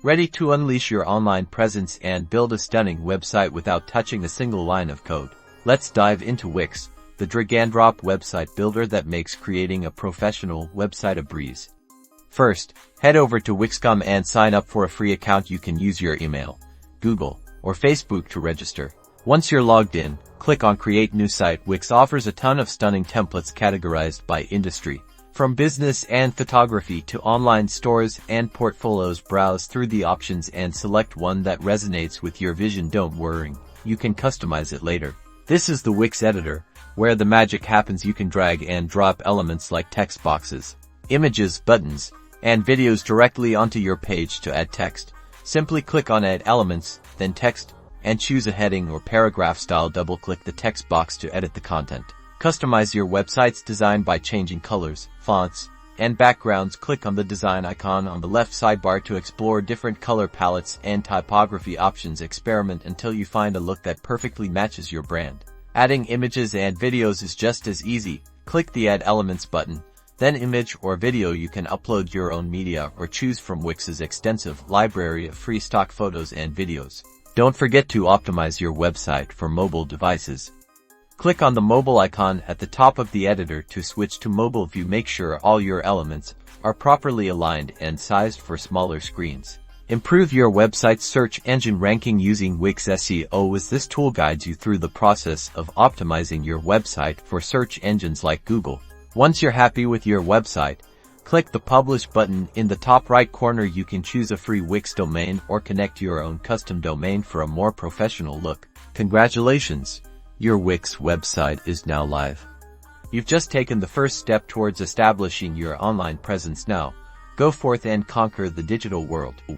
Ready to unleash your online presence and build a stunning website without touching a single line of code? Let's dive into Wix, the drag-and-drop website builder that makes creating a professional website a breeze. First, head over to Wix.com and sign up for a free account. You can use your email, Google, or Facebook to register. Once you're logged in, click on Create New Site. Wix offers a ton of stunning templates categorized by industry. From business and photography to online stores and portfolios, browse through the options and select one that resonates with your vision. Don't worry, you can customize it later. This is the Wix Editor, where the magic happens. You can drag and drop elements like text boxes, images, buttons, and videos directly onto your page. To add text, simply click on Add Elements, then Text, and choose a heading or paragraph style. Double-click the text box to edit the content. Customize your website's design by changing colors, fonts, and backgrounds. Click on the design icon on the left sidebar to explore different color palettes and typography options. Experiment until you find a look that perfectly matches your brand. Adding images and videos is just as easy. Click the Add Elements button, then image or video. You can upload your own media or choose from Wix's extensive library of free stock photos and videos. Don't forget to optimize your website for mobile devices. Click on the mobile icon at the top of the editor to switch to mobile view. Make sure all your elements are properly aligned and sized for smaller screens. Improve your website's search engine ranking using Wix SEO Wiz. This tool guides you through the process of optimizing your website for search engines like Google. Once you're happy with your website, click the Publish button in the top right corner. You can choose a free Wix domain or connect your own custom domain for a more professional look. Congratulations! Your Wix website is now live. You've just taken the first step towards establishing your online presence. Now, go forth and conquer the digital world.